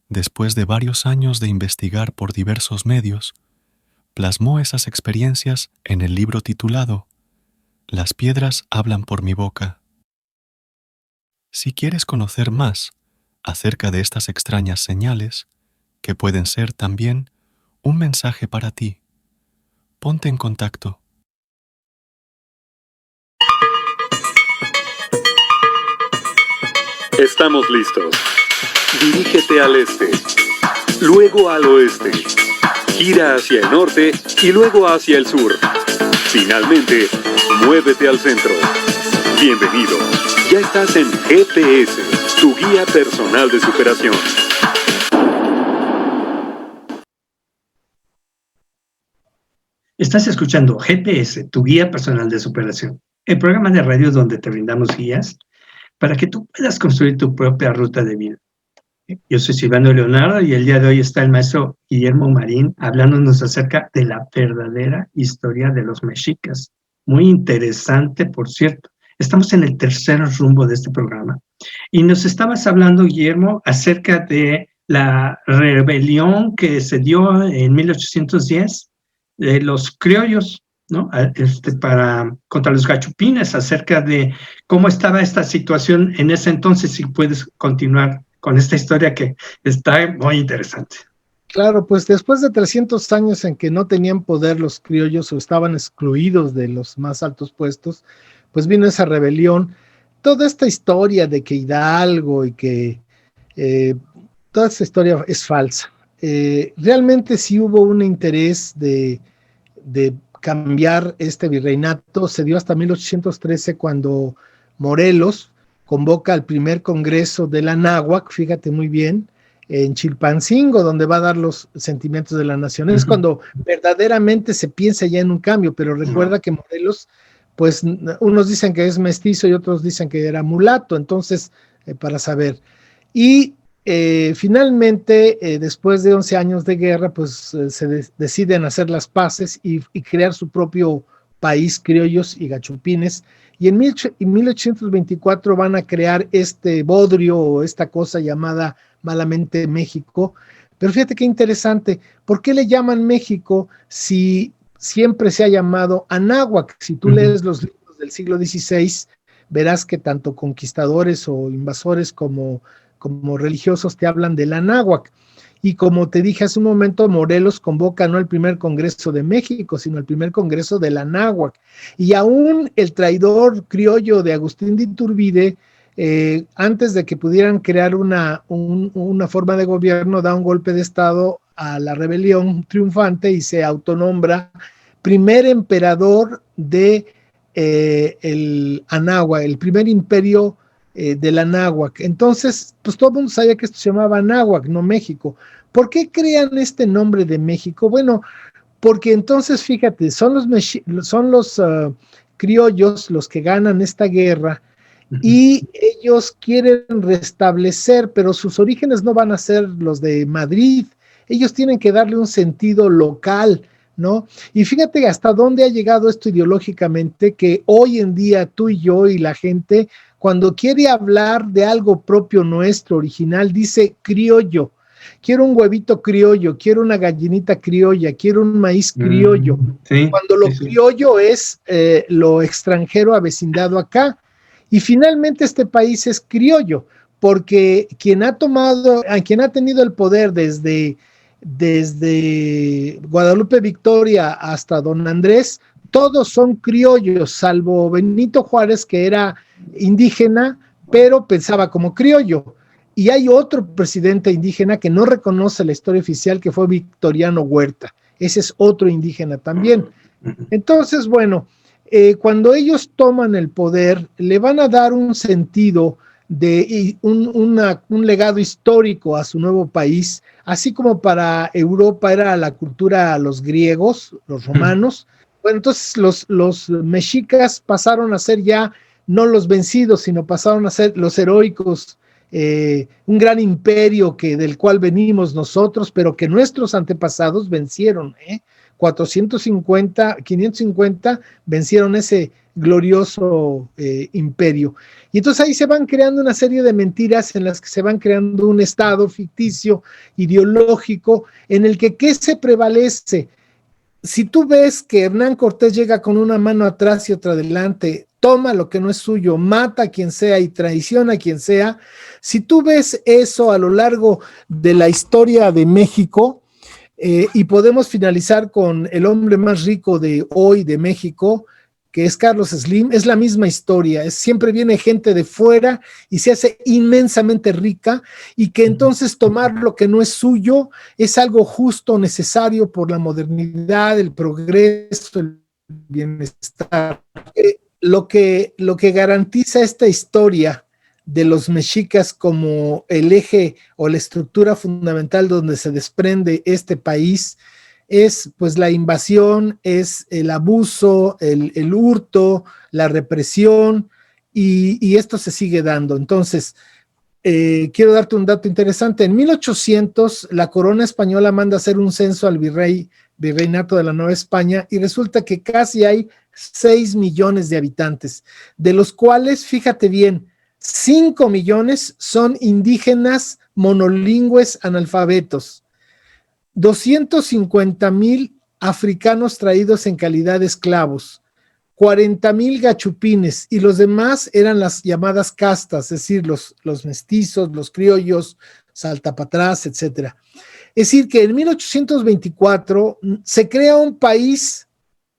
después de varios años de investigar por diversos medios, plasmó esas experiencias en el libro titulado Las piedras hablan por mi boca. Si quieres conocer más acerca de estas extrañas señales, que pueden ser también un mensaje para ti, ponte en contacto. Estamos listos. Dirígete al este, luego al oeste, gira hacia el norte y luego hacia el sur. Finalmente, muévete al centro. Bienvenido. Ya estás en GPS, tu guía personal de superación. Estás escuchando GPS, tu guía personal de superación, el programa de radio donde te brindamos guías para que tú puedas construir tu propia ruta de vida. Yo soy Silvano Leonardo y el día de hoy está el maestro Guillermo Marín hablándonos acerca de la verdadera historia de los mexicas. Muy interesante, por cierto. Estamos en el tercer rumbo de este programa y nos estabas hablando, Guillermo, acerca de la rebelión que se dio en 1810 de los criollos, ¿no? Contra los gachupines, acerca de cómo estaba esta situación en ese entonces, si puedes continuar con esta historia que está muy interesante. Claro, pues después de 300 años en que no tenían poder los criollos o estaban excluidos de los más altos puestos, pues vino esa rebelión. Toda esta historia de que Hidalgo y que toda esta historia es falsa. Realmente sí hubo un interés de cambiar este virreinato. Se dio hasta 1813 cuando Morelos convoca al primer congreso de la Náhuac, fíjate muy bien, en Chilpancingo, donde va a dar los sentimientos de la nación. Es cuando verdaderamente se piensa ya en un cambio, pero recuerda que Morelos, pues unos dicen que es mestizo y otros dicen que era mulato, entonces, para saber. Y finalmente, después de 11 años de guerra, pues se deciden hacer las paces y crear su propio país, criollos y gachupines, y en 1824 van a crear este bodrio o esta cosa llamada malamente México. Pero fíjate qué interesante, ¿por qué le llaman México si siempre se ha llamado Anáhuac? Si tú lees los libros del siglo XVI, verás que tanto conquistadores o invasores como religiosos te hablan del Anáhuac. Y como te dije hace un momento, Morelos convoca no el primer Congreso de México, sino el primer Congreso de la Náhuac. Y aún el traidor criollo de Agustín de Iturbide, antes de que pudieran crear una forma de gobierno, da un golpe de estado a la rebelión triunfante y se autonombra primer emperador de el Anáhuac, el primer imperio de la Náhuac. Entonces, pues todo el mundo sabía que esto se llamaba Náhuac, no México. ¿Por qué crean este nombre de México? Bueno, porque entonces, fíjate, son los criollos los que ganan esta guerra y ellos quieren restablecer, pero sus orígenes no van a ser los de Madrid. Ellos tienen que darle un sentido local, ¿no? Y fíjate hasta dónde ha llegado esto ideológicamente, que hoy en día tú y yo y la gente, cuando quiere hablar de algo propio nuestro, original, dice criollo. Quiero un huevito criollo, quiero una gallinita criolla, quiero un maíz criollo. Sí, cuando lo criollo es lo extranjero avecindado acá. Y finalmente este país es criollo, porque quien ha tenido el poder desde Guadalupe Victoria hasta Don Andrés, todos son criollos, salvo Benito Juárez, que era indígena, pero pensaba como criollo. Y hay otro presidente indígena que no reconoce la historia oficial, que fue Victoriano Huerta. Ese es otro indígena también. Entonces, bueno, cuando ellos toman el poder, le van a dar un sentido de un legado histórico a su nuevo país, así como para Europa era la cultura los griegos, los romanos. Bueno, entonces los mexicas pasaron a ser ya no los vencidos, sino pasaron a ser los heroicos un gran imperio del cual venimos nosotros, pero que nuestros antepasados vencieron, 550 vencieron ese glorioso imperio. Y entonces ahí se van creando una serie de mentiras en las que se van creando un estado ficticio, ideológico, en el que ¿qué se prevalece? Si tú ves que Hernán Cortés llega con una mano atrás y otra adelante, toma lo que no es suyo, mata a quien sea y traiciona a quien sea, si tú ves eso a lo largo de la historia de México, y podemos finalizar con el hombre más rico de hoy de México, que es Carlos Slim, es la misma historia, siempre viene gente de fuera y se hace inmensamente rica, y que entonces tomar lo que no es suyo es algo justo, necesario por la modernidad, el progreso, el bienestar. Lo que garantiza esta historia de los mexicas como el eje o la estructura fundamental donde se desprende este país es pues la invasión, es el abuso, el hurto, la represión, y esto se sigue dando. Entonces, quiero darte un dato interesante. En 1800 la corona española manda a hacer un censo al virreinato de la Nueva España, y resulta que casi hay 6 millones de habitantes, de los cuales, fíjate bien, 5 millones son indígenas monolingües analfabetos, 250,000 africanos traídos en calidad de esclavos, 40,000 gachupines, y los demás eran las llamadas castas, es decir, los mestizos, los criollos, saltapatrás, etc. Es decir, que en 1824 se crea un país,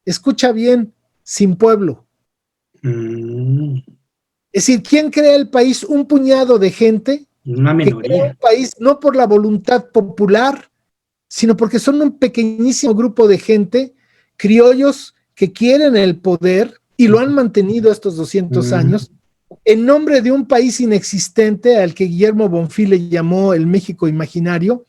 escucha bien, sin pueblo. Es decir, ¿quién crea el país? Un puñado de gente una minoría. Que crea un país no por la voluntad popular, sino porque son un pequeñísimo grupo de gente, criollos, que quieren el poder y lo han mantenido estos 200 años en nombre de un país inexistente al que Guillermo Bonfil le llamó el México imaginario,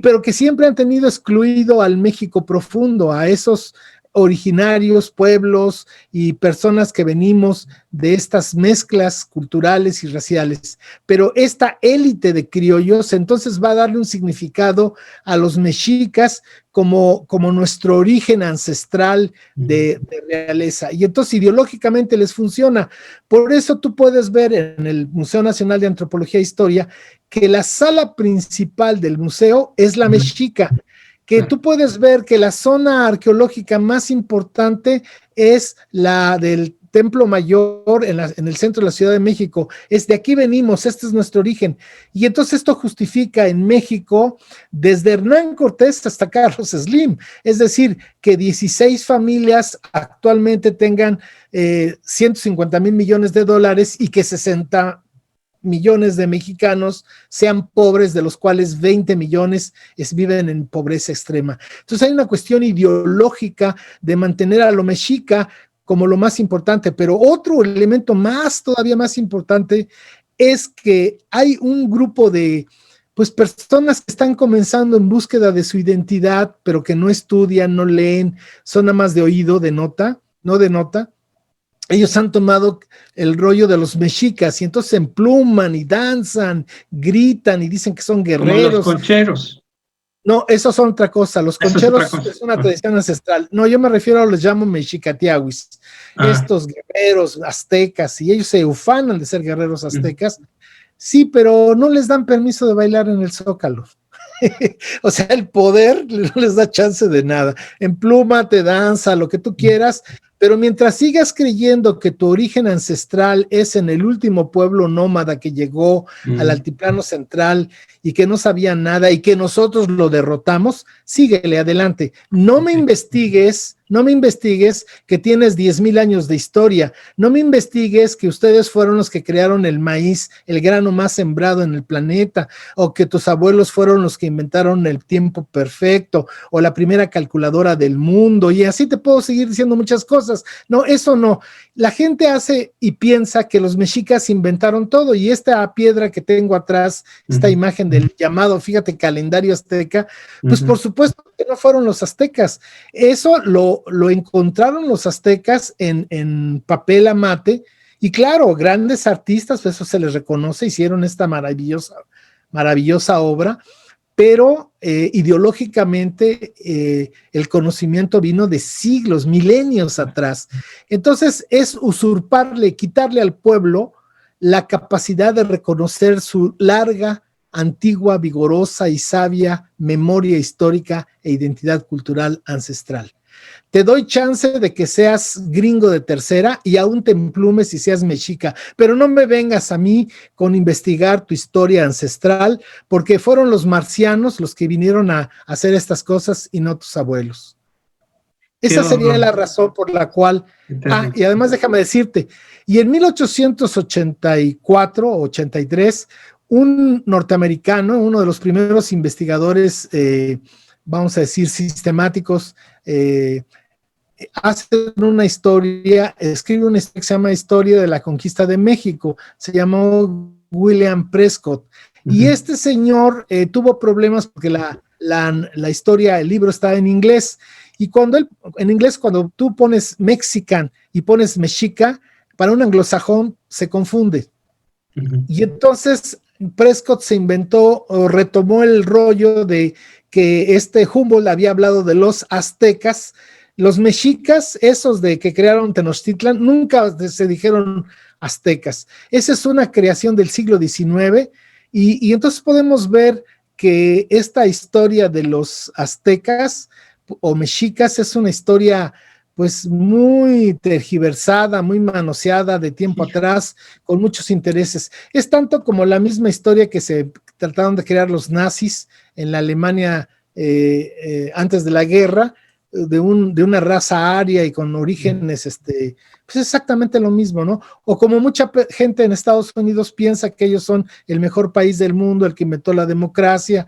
pero que siempre han tenido excluido al México profundo, a esos originarios, pueblos y personas que venimos de estas mezclas culturales y raciales. Pero esta élite de criollos entonces va a darle un significado a los mexicas como nuestro origen ancestral de realeza, y entonces ideológicamente les funciona. Por eso tú puedes ver en el Museo Nacional de Antropología e Historia que la sala principal del museo es la mexica, que tú puedes ver que la zona arqueológica más importante es la del Templo Mayor en el centro de la Ciudad de México. Es de aquí venimos, este es nuestro origen. Y entonces esto justifica en México desde Hernán Cortés hasta Carlos Slim. Es decir, que 16 familias actualmente tengan 150,000 millones de dólares y que 60 millones de mexicanos sean pobres, de los cuales 20 millones viven en pobreza extrema. Entonces hay una cuestión ideológica de mantener a lo mexica como lo más importante, pero otro elemento todavía más importante es que hay un grupo de personas que están comenzando en búsqueda de su identidad, pero que no estudian, no leen, son nada más de oído, no de nota. Ellos han tomado el rollo de los mexicas y entonces se empluman y danzan, gritan y dicen que son guerreros. Como los concheros. No, esos son otra cosa. Los concheros es una tradición ancestral. No, yo me refiero los llamo mexicatiahuis. Estos guerreros aztecas, y ellos se ufanan de ser guerreros aztecas. Sí, pero no les dan permiso de bailar en el Zócalo. O sea, el poder no les da chance de nada. Emplúmate, danza, lo que tú quieras, pero mientras sigas creyendo que tu origen ancestral es en el último pueblo nómada que llegó al altiplano central y que no sabía nada y que nosotros lo derrotamos, síguele adelante. No me investigues que tienes 10,000 años de historia. No me investigues que ustedes fueron los que crearon el maíz, el grano más sembrado en el planeta, o que tus abuelos fueron los que inventaron el tiempo perfecto, o la primera calculadora del mundo, y así te puedo seguir diciendo muchas cosas. No, eso no. La gente hace y piensa que los mexicas inventaron todo, y esta piedra que tengo atrás, esta imagen del llamado, fíjate, calendario azteca, pues por supuesto que no fueron los aztecas. Eso lo encontraron los aztecas en papel amate, Y claro, grandes artistas, pues eso se les reconoce, hicieron esta maravillosa obra, pero ideológicamente el conocimiento vino de siglos, milenios atrás. Entonces es usurparle, quitarle al pueblo la capacidad de reconocer su larga, antigua, vigorosa y sabia memoria histórica e identidad cultural ancestral. Te doy chance de que seas gringo de tercera y aún te emplumes y seas mexica, pero no me vengas a mí con investigar tu historia ancestral, porque fueron los marcianos los que vinieron a hacer estas cosas y no tus abuelos. Esa sería la razón por la cual... y además déjame decirte, y en 1884 o 83, un norteamericano, uno de los primeros investigadores, vamos a decir, sistemáticos, hace una historia, escribe una historia que se llama Historia de la Conquista de México, se llamó William Prescott, y este señor tuvo problemas porque la historia, el libro está en inglés, y en inglés cuando tú pones Mexican y pones mexica, para un anglosajón se confunde, y entonces Prescott se inventó o retomó el rollo de que Humboldt había hablado de los aztecas. Los mexicas, esos de que crearon Tenochtitlan, nunca se dijeron aztecas. Esa es una creación del siglo XIX y entonces podemos ver que esta historia de los aztecas o mexicas es una historia pues muy tergiversada, muy manoseada de tiempo atrás, con muchos intereses. Es tanto como la misma historia que se trataron de crear los nazis en la Alemania antes de la guerra, de una raza aria y con orígenes, pues exactamente lo mismo, ¿no? O como mucha gente en Estados Unidos piensa que ellos son el mejor país del mundo, el que inventó la democracia.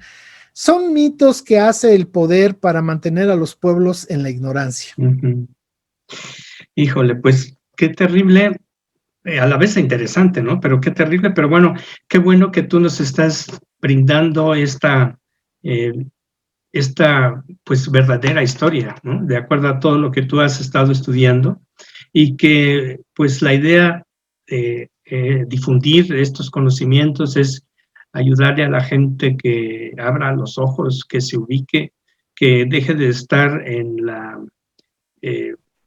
Son mitos que hace el poder para mantener a los pueblos en la ignorancia. Híjole, pues qué terrible, a la vez interesante, ¿no? Pero qué terrible, pero bueno, qué bueno que tú nos estás brindando esta pues verdadera historia, ¿no? De acuerdo a todo lo que tú has estado estudiando y que pues la idea de difundir estos conocimientos es ayudarle a la gente que abra los ojos, que se ubique, que deje de estar en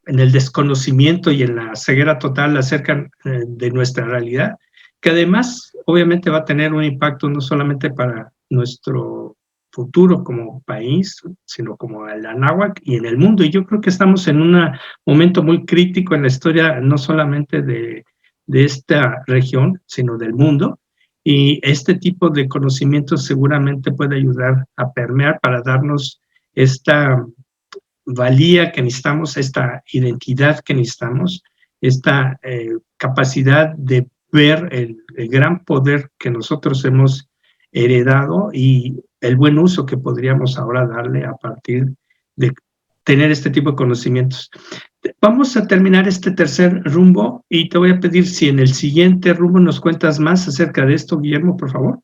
el desconocimiento y en la ceguera total acerca de nuestra realidad, que además obviamente va a tener un impacto no solamente para nuestro futuro como país, sino como el Anáhuac y en el mundo. Y yo creo que estamos en un momento muy crítico en la historia, no solamente de esta región, sino del mundo. Y este tipo de conocimientos seguramente puede ayudar a permear para darnos esta valía que necesitamos, esta identidad que necesitamos, esta capacidad de ver el gran poder que nosotros hemos heredado y el buen uso que podríamos ahora darle a partir de tener este tipo de conocimientos. Vamos a terminar este tercer rumbo y te voy a pedir si en el siguiente rumbo nos cuentas más acerca de esto, Guillermo, por favor.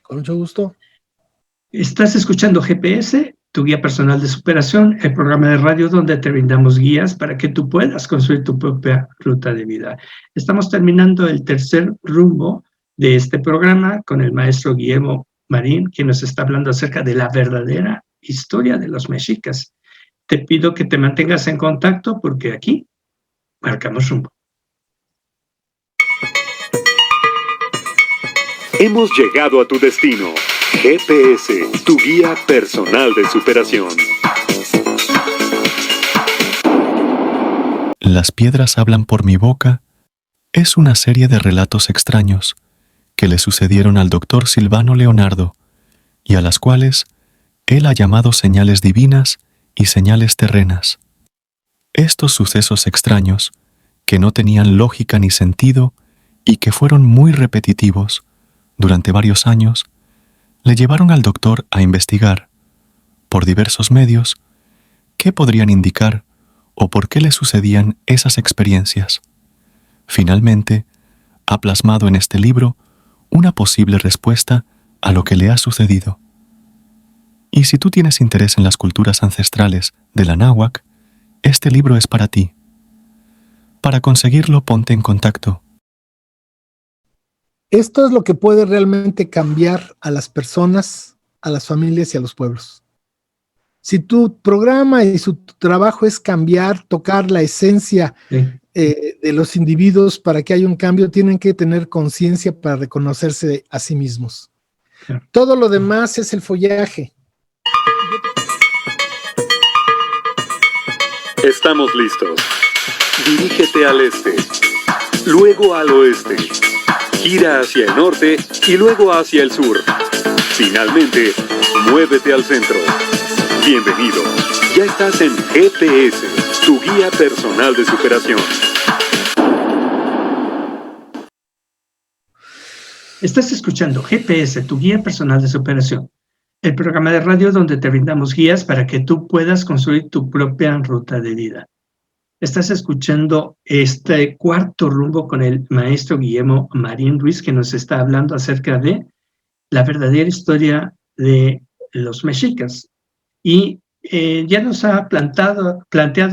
Con mucho gusto. Estás escuchando GPS, tu guía personal de superación, el programa de radio donde te brindamos guías para que tú puedas construir tu propia ruta de vida. Estamos terminando el tercer rumbo de este programa con el maestro Guillermo Marín, quien nos está hablando acerca de la verdadera historia de los mexicas. Te pido que te mantengas en contacto porque aquí marcamos rumbo. Hemos llegado a tu destino. GPS, tu guía personal de superación. Las piedras hablan por mi boca es una serie de relatos extraños que le sucedieron al doctor Silvano Leonardo y a las cuales él ha llamado señales divinas y señales terrenas. Estos sucesos extraños, que no tenían lógica ni sentido y que fueron muy repetitivos durante varios años, le llevaron al doctor a investigar, por diversos medios, qué podrían indicar o por qué le sucedían esas experiencias. Finalmente, ha plasmado en este libro una posible respuesta a lo que le ha sucedido. Y si tú tienes interés en las culturas ancestrales del Anáhuac, este libro es para ti. Para conseguirlo, ponte en contacto. Esto es lo que puede realmente cambiar a las personas, a las familias y a los pueblos. Si tu programa y tu trabajo es cambiar, tocar la esencia de los individuos para que haya un cambio, tienen que tener conciencia para reconocerse a sí mismos. Claro. Todo lo demás es el follaje. Estamos listos. Dirígete al este, luego al oeste, gira hacia el norte y luego hacia el sur. Finalmente, muévete al centro. Bienvenido. Ya estás en GPS, tu guía personal de superación. Estás escuchando GPS, tu guía personal de superación, el programa de radio donde te brindamos guías para que tú puedas construir tu propia ruta de vida. Estás escuchando este cuarto rumbo con el maestro Guillermo Marín Ruiz, que nos está hablando acerca de la verdadera historia de los mexicas. Y ya nos ha planteado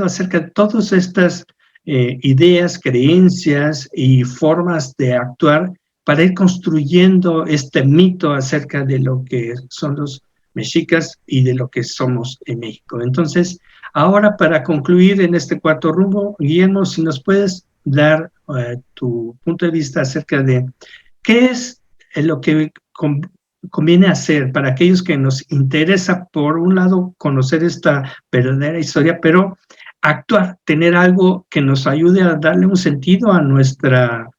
acerca de todas estas ideas, creencias y formas de actuar para ir construyendo este mito acerca de lo que son los mexicas y de lo que somos en México. Entonces, ahora para concluir en este cuarto rumbo, Guillermo, si nos puedes dar tu punto de vista acerca de qué es lo que conviene hacer para aquellos que nos interesa, por un lado, conocer esta verdadera historia, pero actuar, tener algo que nos ayude a darle un sentido a nuestra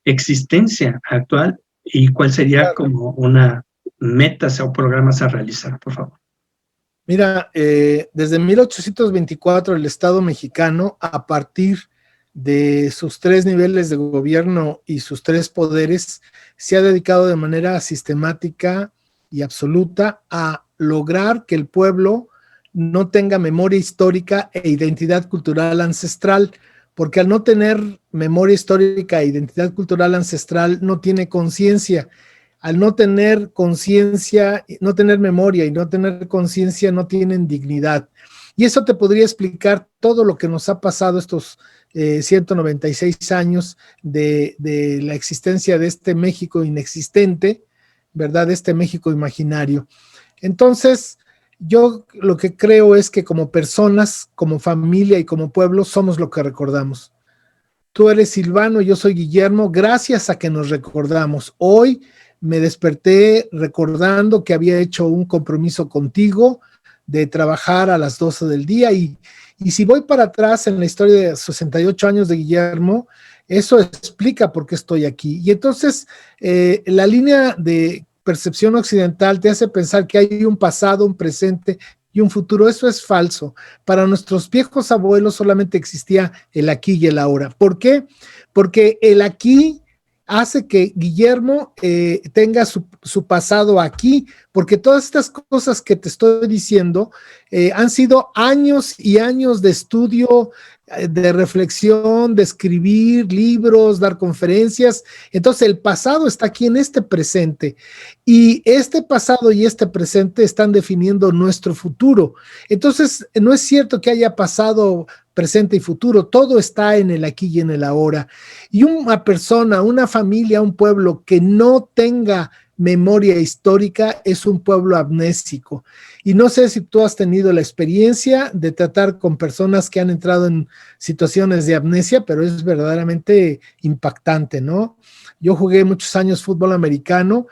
existencia actual, y cuál sería como una metas o programas a realizar, por favor. Mira, desde 1824 el Estado mexicano, a partir de sus 3 niveles de gobierno y sus 3 poderes, se ha dedicado de manera sistemática y absoluta a lograr que el pueblo no tenga memoria histórica e identidad cultural ancestral, porque al no tener memoria histórica e identidad cultural ancestral no tiene conciencia. Al no tener conciencia, no tener memoria y no tener conciencia, no tienen dignidad. Y eso te podría explicar todo lo que nos ha pasado estos 196 años de la existencia de este México inexistente, ¿verdad? De este México imaginario. Entonces, yo lo que creo es que como personas, como familia y como pueblo, somos lo que recordamos. Tú eres Silvano, yo soy Guillermo, gracias a que nos recordamos. Hoy me desperté recordando que había hecho un compromiso contigo de trabajar a las 12 del día y si voy para atrás en la historia de 68 años de Guillermo, eso explica por qué estoy aquí. Y entonces la línea de percepción occidental te hace pensar que hay un pasado, un presente y un futuro. Eso es falso. Para nuestros viejos abuelos solamente existía el aquí y el ahora. ¿Por qué? Porque el aquí hace que Guillermo tenga su pasado aquí, porque todas estas cosas que te estoy diciendo han sido años y años de estudio, de reflexión, de escribir libros, dar conferencias. Entonces el pasado está aquí en este presente y este pasado y este presente están definiendo nuestro futuro. Entonces no es cierto que haya pasado, presente y futuro, todo está en el aquí y en el ahora. Y una persona, una familia, un pueblo que no tenga memoria histórica es un pueblo amnésico. Y no sé si tú has tenido la experiencia de tratar con personas que han entrado en situaciones de amnesia, pero es verdaderamente impactante, ¿no? Yo jugué muchos años fútbol americano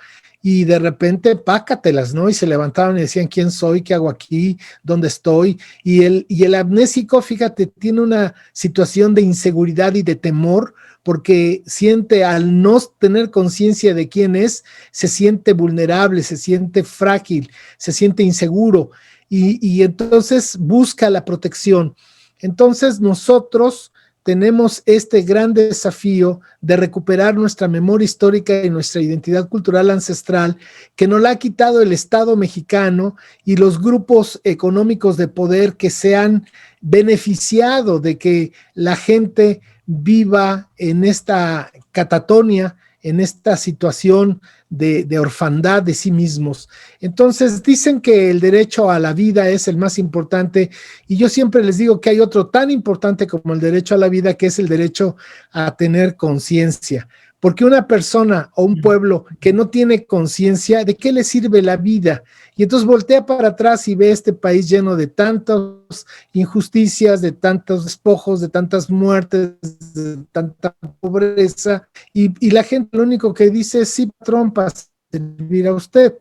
y de repente, pácatelas, ¿no? Y se levantaban y decían, ¿quién soy? ¿Qué hago aquí? ¿Dónde estoy? Y el amnésico, fíjate, tiene una situación de inseguridad y de temor, porque siente, al no tener conciencia de quién es, se siente vulnerable, se siente frágil, se siente inseguro, y entonces busca la protección. Entonces nosotros tenemos este gran desafío de recuperar nuestra memoria histórica y nuestra identidad cultural ancestral, que nos la ha quitado el Estado mexicano y los grupos económicos de poder que se han beneficiado de que la gente viva en esta catatonia, en esta situación de orfandad de sí mismos. Entonces dicen que el derecho a la vida es el más importante, y yo siempre les digo que hay otro tan importante como el derecho a la vida, que es el derecho a tener conciencia. Porque una persona o un pueblo que no tiene conciencia, ¿de qué le sirve la vida? Y entonces voltea para atrás y ve este país lleno de tantas injusticias, de tantos despojos, de tantas muertes, de tanta pobreza, y la gente lo único que dice es: sí, patrón, para servir a usted.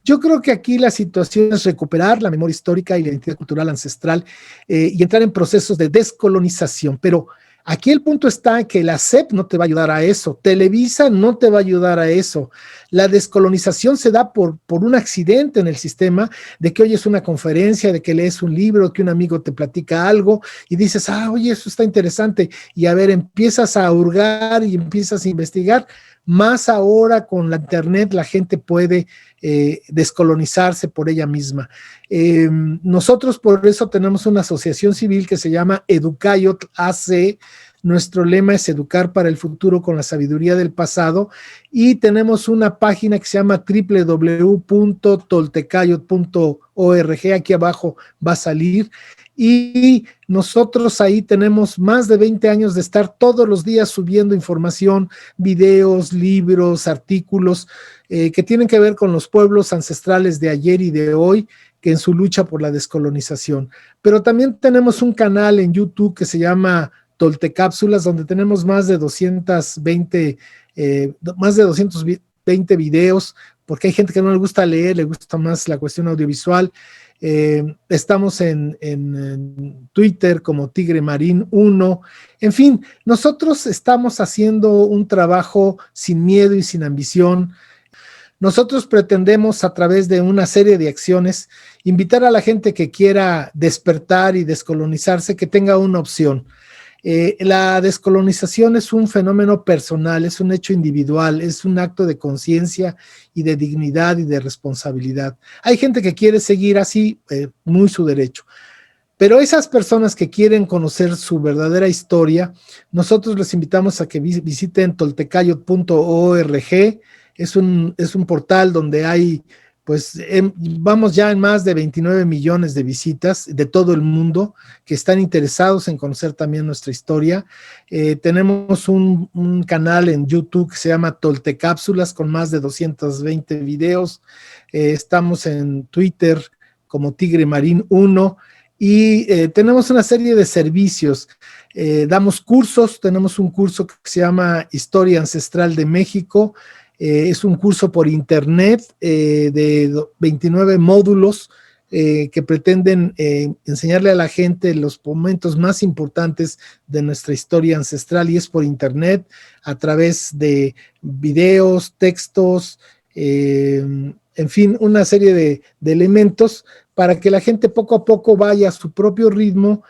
Yo creo que aquí la situación es recuperar la memoria histórica y la identidad cultural ancestral, y entrar en procesos de descolonización, pero aquí el punto está en que la SEP no te va a ayudar a eso, Televisa no te va a ayudar a eso. La descolonización se da por un accidente en el sistema, de que oyes una conferencia, de que lees un libro, que un amigo te platica algo y dices: oye, eso está interesante, y a ver, empiezas a hurgar y empiezas a investigar. Más ahora con la internet la gente puede descolonizarse por ella misma. Nosotros por eso tenemos una asociación civil que se llama Educayot AC. Nuestro lema es educar para el futuro con la sabiduría del pasado, y tenemos una página que se llama www.toltecayot.org. Aquí abajo va a salir, y nosotros ahí tenemos más de 20 años de estar todos los días subiendo información, videos, libros, artículos que tienen que ver con los pueblos ancestrales de ayer y de hoy, que en su lucha por la descolonización. Pero también tenemos un canal en YouTube que se llama Toltecápsulas, donde tenemos más de 220 videos, porque hay gente que no le gusta leer, le gusta más la cuestión audiovisual. Estamos en Twitter como Tigre Marín 1. En fin, nosotros estamos haciendo un trabajo sin miedo y sin ambición. Nosotros pretendemos, a través de una serie de acciones, invitar a la gente que quiera despertar y descolonizarse, que tenga una opción. La descolonización es un fenómeno personal, es un hecho individual, es un acto de conciencia y de dignidad y de responsabilidad. Hay gente que quiere seguir así, muy su derecho. Pero esas personas que quieren conocer su verdadera historia, nosotros les invitamos a que visiten toltecayot.org. Es un portal donde hay, pues, vamos ya en más de 29 millones de visitas de todo el mundo que están interesados en conocer también nuestra historia. Tenemos un canal en YouTube que se llama Toltecápsulas, con más de 220 videos. Estamos en Twitter como Tigre Marín 1, y tenemos una serie de servicios. Damos cursos, tenemos un curso que se llama Historia Ancestral de México. Es un curso por internet de 29 módulos que pretenden enseñarle a la gente los momentos más importantes de nuestra historia ancestral, y es por internet, a través de videos, textos, en fin, una serie de elementos para que la gente poco a poco vaya a su propio ritmo,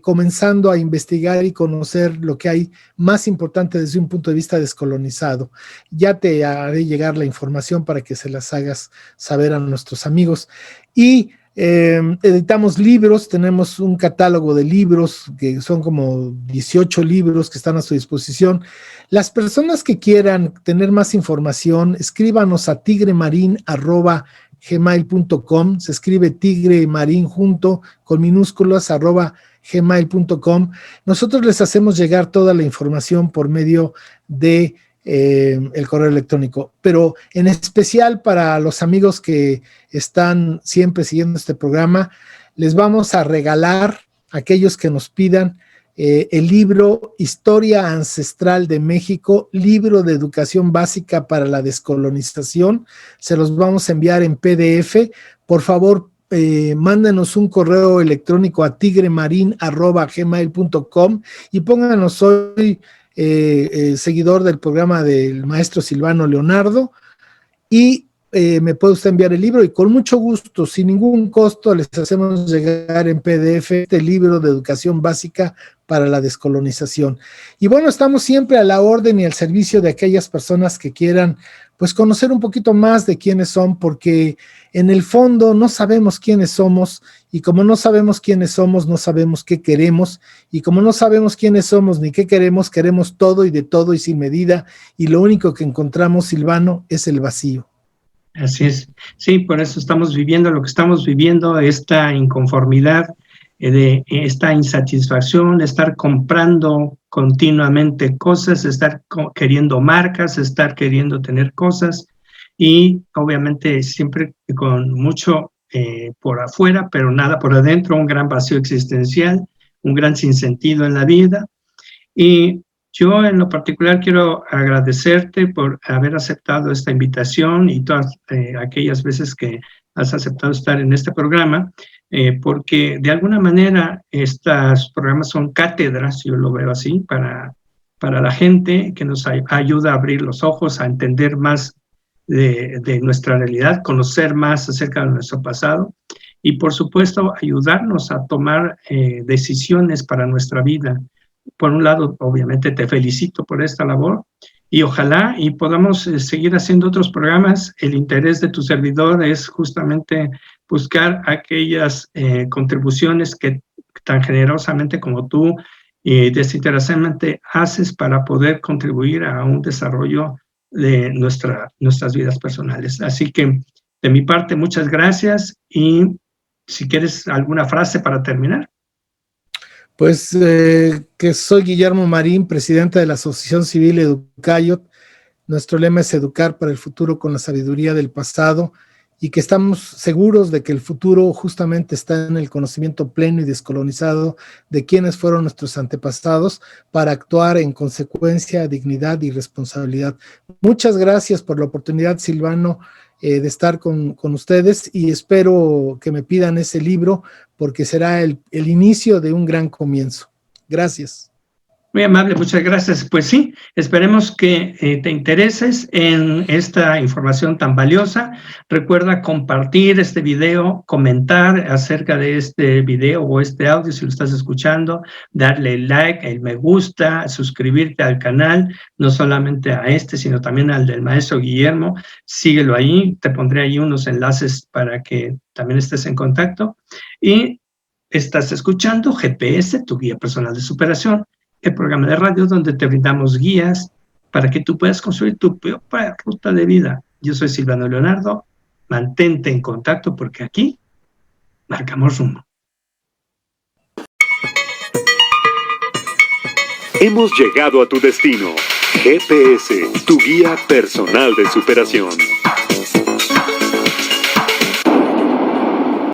comenzando a investigar y conocer lo que hay más importante desde un punto de vista descolonizado. Ya te haré llegar la información para que se las hagas saber a nuestros amigos. Y editamos libros, tenemos un catálogo de libros que son como 18 libros que están a su disposición. Las personas que quieran tener más información, escríbanos a tigremarin@gmail.com. Se escribe Tigre Marín junto con minúsculas @gmail.com. Nosotros les hacemos llegar toda la información por medio de el correo electrónico, pero en especial para los amigos que están siempre siguiendo este programa, les vamos a regalar, a aquellos que nos pidan, el libro Historia Ancestral de México, libro de educación básica para la descolonización. Se los vamos a enviar en PDF. Por favor, mándenos un correo electrónico a tigremarin@gmail.com y pónganos: soy seguidor del programa del maestro Silvano Leonardo, y me puede usted enviar el libro, y con mucho gusto, sin ningún costo, les hacemos llegar en PDF este libro de educación básica para la descolonización. Y bueno, estamos siempre a la orden y al servicio de aquellas personas que quieran pues conocer un poquito más de quiénes son, porque en el fondo no sabemos quiénes somos, y como no sabemos quiénes somos, no sabemos qué queremos, y como no sabemos quiénes somos ni qué queremos, queremos todo y de todo y sin medida, y lo único que encontramos, Silvano, es el vacío. Así es. Sí, por eso estamos viviendo lo que estamos viviendo, esta inconformidad, de esta insatisfacción, estar comprando continuamente cosas, estar queriendo marcas, estar queriendo tener cosas, y obviamente siempre con mucho por afuera, pero nada por adentro, un gran vacío existencial, un gran sinsentido en la vida. Y yo en lo particular quiero agradecerte por haber aceptado esta invitación y todas aquellas veces que has aceptado estar en este programa, porque de alguna manera estos programas son cátedras, yo lo veo así, para la gente, que nos ayuda a abrir los ojos, a entender más de nuestra realidad, conocer más acerca de nuestro pasado y, por supuesto, ayudarnos a tomar decisiones para nuestra vida. Por un lado, obviamente te felicito por esta labor y ojalá y podamos seguir haciendo otros programas. El interés de tu servidor es justamente buscar aquellas contribuciones que tan generosamente como tú desinteresadamente haces para poder contribuir a un desarrollo de nuestras vidas personales. Así que de mi parte, muchas gracias, y si quieres alguna frase para terminar. Pues que soy Guillermo Marín, presidente de la Asociación Civil Educayot. Nuestro lema es educar para el futuro con la sabiduría del pasado, y que estamos seguros de que el futuro justamente está en el conocimiento pleno y descolonizado de quiénes fueron nuestros antepasados, para actuar en consecuencia, dignidad y responsabilidad. Muchas gracias por la oportunidad, Silvano, de estar con ustedes, y espero que me pidan ese libro, porque será el inicio de un gran comienzo. Gracias. Muy amable, muchas gracias. Pues sí, esperemos que te intereses en esta información tan valiosa. Recuerda compartir este video, comentar acerca de este video o este audio si lo estás escuchando, darle like, el me gusta, suscribirte al canal, no solamente a este, sino también al del maestro Guillermo. Síguelo ahí, te pondré ahí unos enlaces para que también estés en contacto. Y estás escuchando GPS, tu guía personal de superación, el programa de radio donde te brindamos guías para que tú puedas construir tu propia ruta de vida. Yo soy Silvano Leonardo, mantente en contacto porque aquí marcamos rumbo. Hemos llegado a tu destino. GPS, tu guía personal de superación.